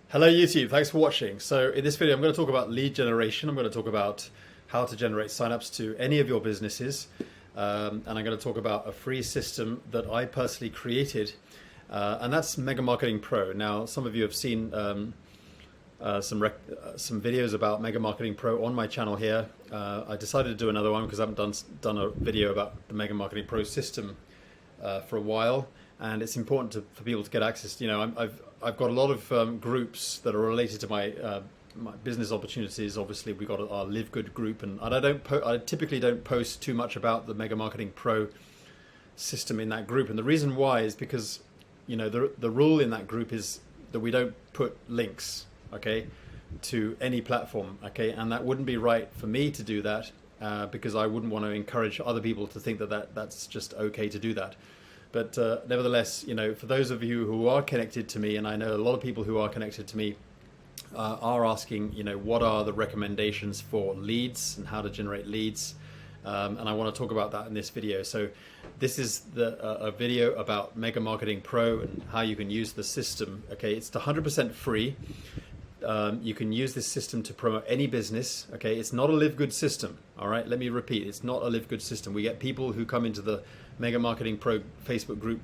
Hello YouTube, thanks for watching. So in this video I'm going to talk about lead generation. I'm going to talk about how to generate signups to any of your businesses, and I'm going to talk about a free system that I personally created, and that's Mega Marketing Pro. Now some of you have seen some videos about Mega Marketing Pro on my channel here. I decided to do another one because I haven't done a video about the Mega Marketing Pro system for a while, and it's important for people to get access. You know, I've got a lot of groups that are related to my business opportunities. Obviously, we've got our Live Good group, and I typically don't post too much about the Mega Marketing Pro system in that group. And the reason why is because, you know, the rule in that group is that we don't put links, okay, to any platform, okay, and that wouldn't be right for me to do that because I wouldn't want to encourage other people to think that's just okay to do that. But nevertheless, you know, for those of you who are connected to me, and I know a lot of people who are connected to me are asking, you know, what are the recommendations for leads and how to generate leads, and I want to talk about that in this video. So this is a video about Mega Marketing Pro and how you can use the system. Okay, it's 100% free. You can use this system to promote any business. Okay, it's not a Live Good system. All right, let me repeat, it's not a Live Good system. We get people who come into the Mega Marketing Pro Facebook group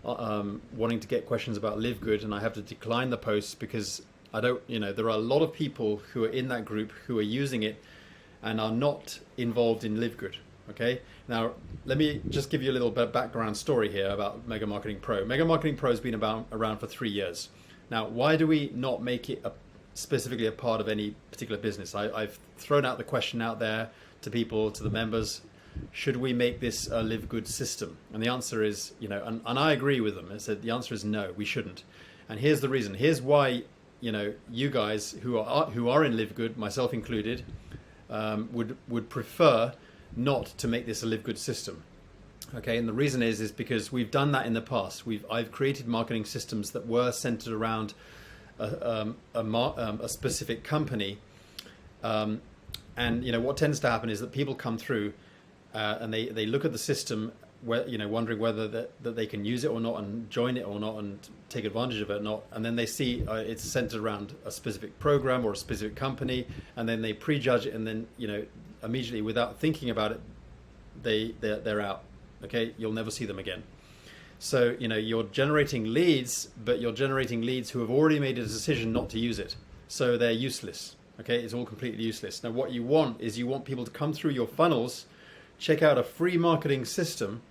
wanting to get questions about Live Good, and I have to decline the posts because I don't, you know, there are a lot of people who are in that group who are using it and are not involved in Live Good. Okay, now let me just give you a little bit of background story here about Mega Marketing Pro. Mega Marketing Pro has been around for 3 years. Now, why do we not make it specifically a part of any particular business? I've thrown out the question out there to people, to the members, should we make this a Live Good system? And the answer is, you know, and I agree with them. I said the answer is no, we shouldn't. And here's the reason. Here's why, you know, you guys who are in Live Good, myself included, would prefer not to make this a Live Good system. Okay, and the reason is because we've done that in the past. I've created marketing systems that were centered around a specific company, and you know what tends to happen is that people come through and they look at the system, you know, wondering whether that they can use it or not, and join it or not, and take advantage of it or not, and then they see it's centered around a specific program or a specific company, and then they prejudge it, and then, you know, immediately without thinking about it, they're out. Okay, you'll never see them again. So, you know, you're generating leads, but you're generating leads who have already made a decision not to use it. So they're useless. Okay, it's all completely useless. Now, what you want is people to come through your funnels, check out a free marketing system,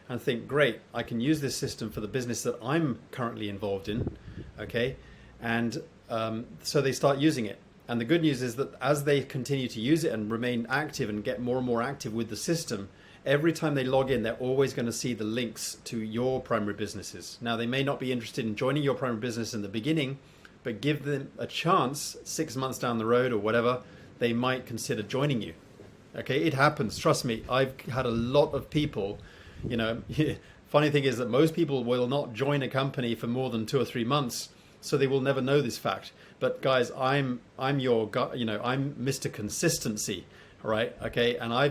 and think, great, I can use this system for the business that I'm currently involved in. Okay, and so they start using it. And the good news is that as they continue to use it and remain active and get more and more active with the system, every time they log in, they're always going to see the links to your primary businesses. Now, they may not be interested in joining your primary business in the beginning, but give them a chance 6 months down the road or whatever, they might consider joining you. Okay, it happens. Trust me, I've had a lot of people, you know, funny thing is that most people will not join a company for more than 2 or 3 months, so they will never know this fact. But guys, I'm your guy, you know, I'm Mr. Consistency, right? Okay, and I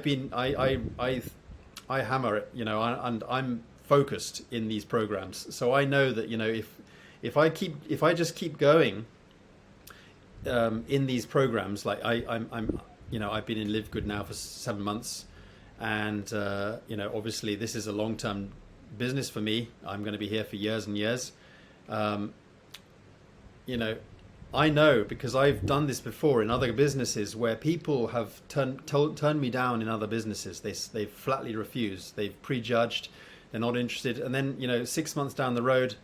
hammer it, you know, and I'm focused in these programs. So I know that, you know, if I just keep going in these programs, like I'm you know, I've been in Live Good now for 7 months, and you know, obviously this is a long-term business for me. I'm going to be here for years and years. You know, I know because I've done this before in other businesses where people have turned me down in other businesses. They've flatly refused. They've prejudged. They're not interested. And then, you know, 6 months down the road,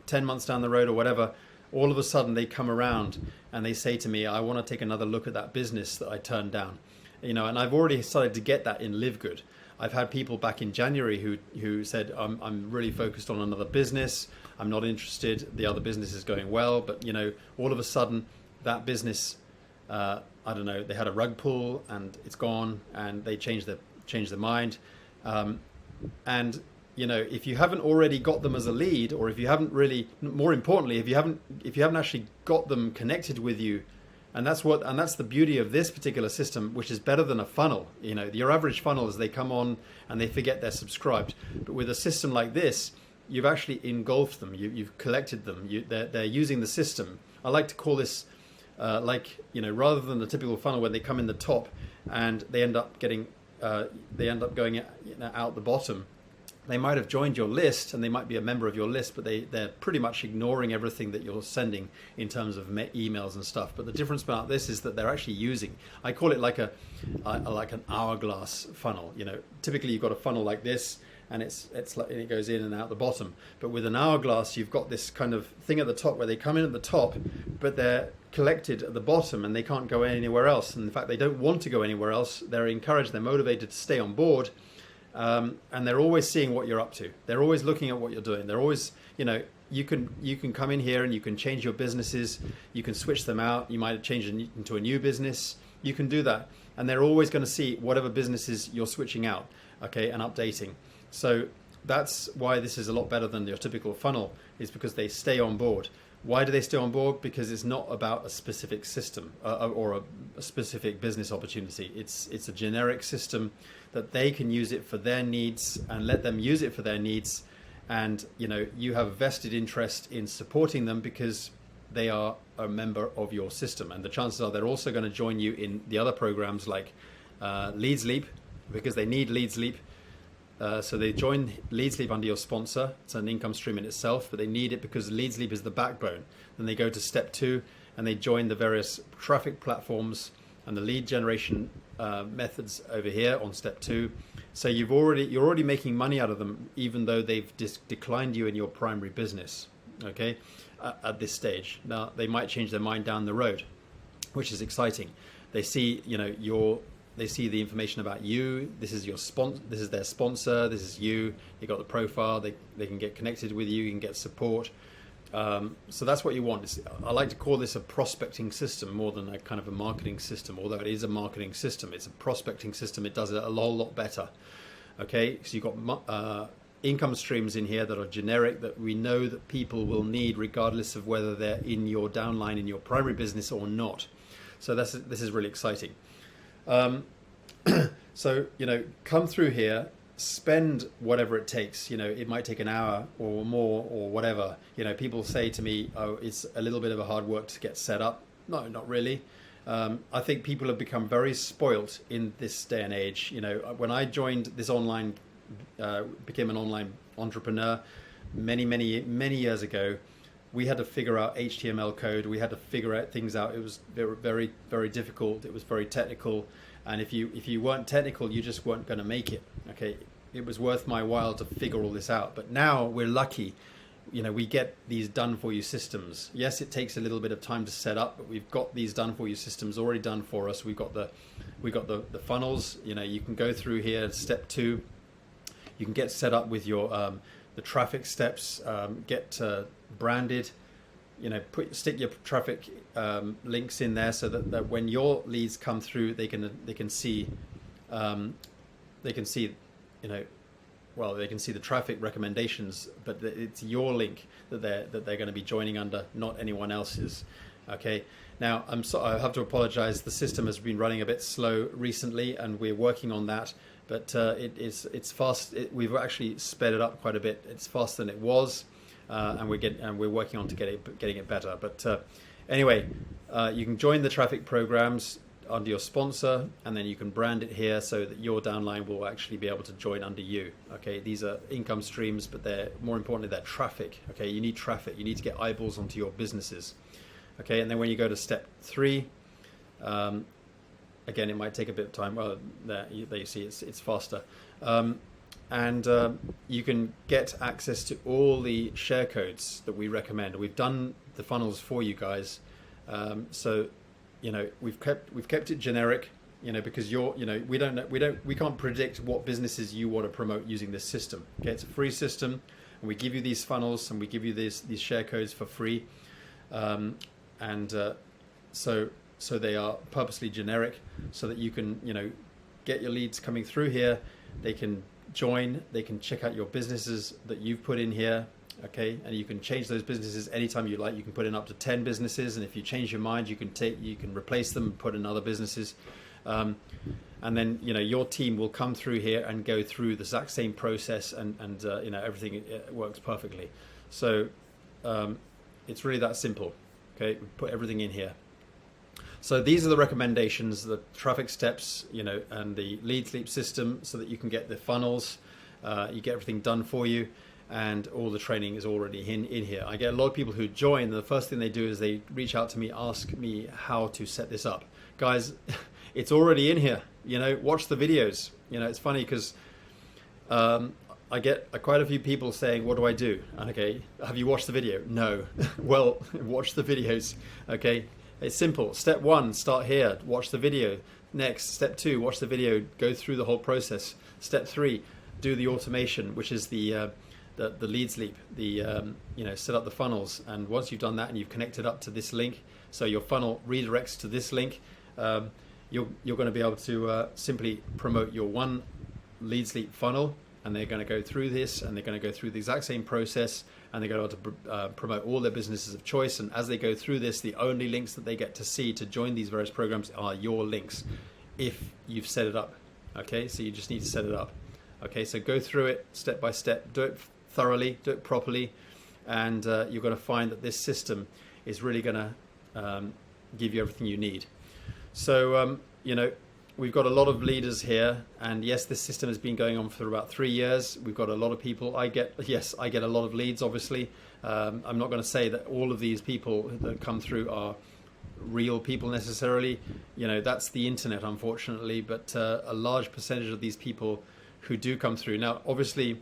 10 months down the road or whatever, all of a sudden they come around and they say to me, I want to take another look at that business that I turned down. You know, and I've already started to get that in Live Good. I've had people back in January who said, I'm really focused on another business. I'm not interested. The other business is going well. But, you know, all of a sudden that business, I don't know, they had a rug pull and it's gone, and they changed their mind. And, you know, if you haven't already got them as a lead, or if you haven't really, more importantly, if you haven't actually got them connected with you, and that's the beauty of this particular system, which is better than a funnel. You know, your average funnel is they come on and they forget they're subscribed. But with a system like this, you've actually engulfed them. You've collected them. They're using the system. I like to call this rather than the typical funnel where they come in the top and they end up going out the bottom. They might have joined your list and they might be a member of your list, but they're pretty much ignoring everything that you're sending in terms of emails and stuff. But the difference about this is that they're actually using, I call it like an hourglass funnel. Typically you've got a funnel like this, and it goes in and out the bottom. But with an hourglass, you've got this kind of thing at the top where they come in at the top, but they're collected at the bottom and they can't go anywhere else. And in fact, they don't want to go anywhere else. They're encouraged, they're motivated to stay on board. And they're always seeing what you're up to. They're always looking at what you're doing. They're always, you can come in here and you can change your businesses. You can switch them out. You might change into a new business. You can do that. And they're always going to see whatever businesses you're switching out, okay, and updating. So that's why this is a lot better than your typical funnel, is because they stay on board. Why do they stay on board? Because it's not about a specific system or a specific business opportunity. It's a generic system that they can use it for their needs, and let them use it for their needs. And you have a vested interest in supporting them because they are a member of your system. And the chances are they're also going to join you in the other programs like Leads Leap, because they need Leads Leap. So they join Leads Leap under your sponsor. It's an income stream in itself, but they need it because Leads Leap is the backbone. Then they go to step 2 and they join the various traffic platforms and the lead generation methods over here on step 2. So you're already making money out of them, even though they've declined you in your primary business. Okay, at this stage. Now they might change their mind down the road, which is exciting. They see They see the information about you. This is This is their sponsor. This is you. You got the profile. They can get connected with you. You can get support. So that's what you want. I like to call this a prospecting system more than a kind of a marketing system. Although it is a marketing system, it's a prospecting system. It does it a lot better. Okay, so you've got income streams in here that are generic, that we know that people will need regardless of whether they're in your downline in your primary business or not. So this is really exciting. So, come through here, spend whatever it takes. It might take an hour or more or whatever. People say to me, oh, it's a little bit of a hard work to get set up. No, not really. I think people have become very spoilt in this day and age. When I joined this became an online entrepreneur many years ago, we had to figure out HTML code. We had to figure out things out. It was very, very difficult. It was very technical. And if you weren't technical, you just weren't going to make it. Okay, it was worth my while to figure all this out. But now we're lucky. We get these done for you systems. Yes, it takes a little bit of time to set up, but we've got these done for you systems already done for us. We've got the funnels. You can go through here, step 2. You can get set up with your the traffic steps. Get branded. Stick your traffic links in there so that when your leads come through, they can see they can see the traffic recommendations, but it's your link that they're going to be joining under, not anyone else's. Okay. Now I have to apologize. The system has been running a bit slow recently, and we're working on that. But it's fast. We've actually sped it up quite a bit. It's faster than it was. And we're working on to getting it better. But anyway, you can join the traffic programs under your sponsor, and then you can brand it here so that your downline will actually be able to join under you. Okay, these are income streams, but they're more importantly they're traffic. Okay, you need traffic. You need to get eyeballs onto your businesses. Okay, and then when you go to step 3, again it might take a bit of time. Well, there you see it's faster. And you can get access to all the share codes that we recommend. We've done the funnels for you guys, so we've kept it generic. Because we can't predict what businesses you want to promote using this system. Okay, it's a free system, and we give you these funnels and we give you these share codes for free, so they are purposely generic, so that you can get your leads coming through here. They can join, they can check out your businesses that you've put in here, okay, and you can change those businesses anytime you like. You can put in up to 10 businesses, and if you change your mind, you can replace them and put in other businesses. and then your team will come through here and go through the exact same process, and everything works perfectly. So it's really that simple. Okay, put everything in here. So these are the recommendations, the traffic steps, and the lead sleep system, so that you can get the funnels, you get everything done for you, and all the training is already in here. I get a lot of people who join, the first thing they do is they reach out to me, ask me how to set this up. Guys, it's already in here. Watch the videos. It's funny because I get quite a few people saying, what do I do? Okay, have you watched the video? No. Well, watch the videos. Okay, it's simple. Step 1, start here, watch the video. Next, step 2, watch the video, go through the whole process. Step 3, do the automation, which is the lead sleep, set up the funnels. And once you've done that and you've connected up to this link, so your funnel redirects to this link, you're going to be able to simply promote your one lead sleep funnel, and they're going to go through this, and they're going to go through the exact same process, and they're going to be able to promote all their businesses of choice. And as they go through this, the only links that they get to see to join these various programs are your links, if you've set it up. Okay, so you just need to set it up. Okay, so go through it step by step, do it thoroughly, do it properly, and you're going to find that this system is really going to give you everything you need. So we've got a lot of leaders here, and yes, this system has been going on for about 3 years. We've got a lot of people. I get a lot of leads, obviously. I'm not going to say that all of these people that come through are real people necessarily. That's the internet, unfortunately, but a large percentage of these people who do come through. Now, obviously,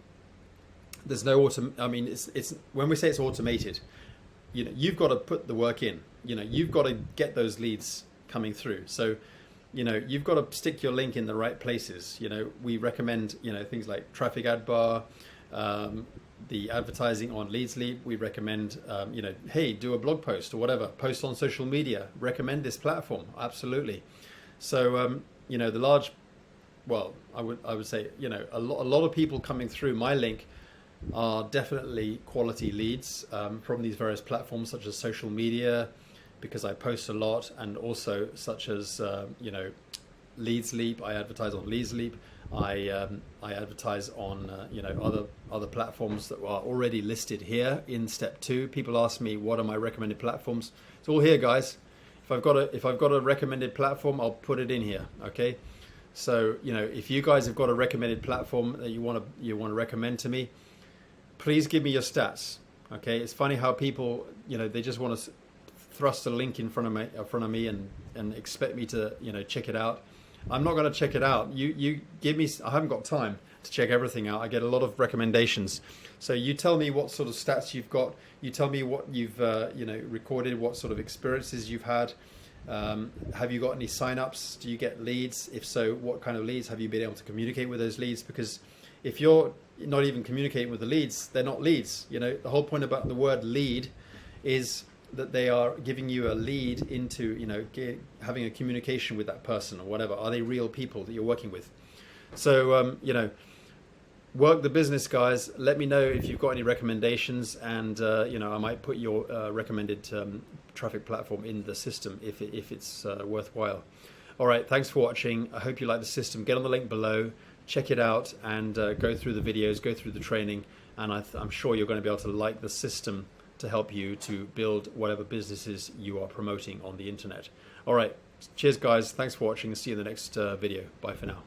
there's no it's when we say it's automated, you've got to put the work in. You've got to get those leads coming through. So you've got to stick your link in the right places. We recommend things like traffic ad bar, the advertising on lead sleep. We recommend hey, do a blog post or whatever, post on social media, recommend this platform. Absolutely. So the large, well, I would say a lot of people coming through my link are definitely quality leads from these various platforms, such as social media, because I post a lot, and also such as lead sleep. I advertise on lead sleep. I advertise on other platforms that are already listed here in step 2. People ask me, what are my recommended platforms? It's all here, guys. If I've got a recommended platform, I'll put it in here. Okay, so if you guys have got a recommended platform that you want to recommend to me, please give me your stats. Okay, it's funny how people they just want to thrust a link in front of me and expect me to check it out. I'm not going to check it out. You give me. I haven't got time to check everything out. I get a lot of recommendations. So you tell me what sort of stats you've got. You tell me what you've recorded, what sort of experiences you've had. Have you got any sign-ups? Do you get leads? If so, what kind of leads? Have you been able to communicate with those leads? Because if you're not even communicating with the leads, they're not leads. The whole point about the word lead is that they are giving you a lead into having a communication with that person or whatever. Are they real people that you're working with? So work the business, guys. Let me know if you've got any recommendations, and I might put your recommended traffic platform in the system if it's worthwhile. All right, thanks for watching. I hope you like the system. Get on the link below, check it out, and go through the videos, go through the training, and I'm sure you're going to be able to like the system to help you to build whatever businesses you are promoting on the internet. All right, cheers, guys. Thanks for watching. See you in the next video. Bye for now.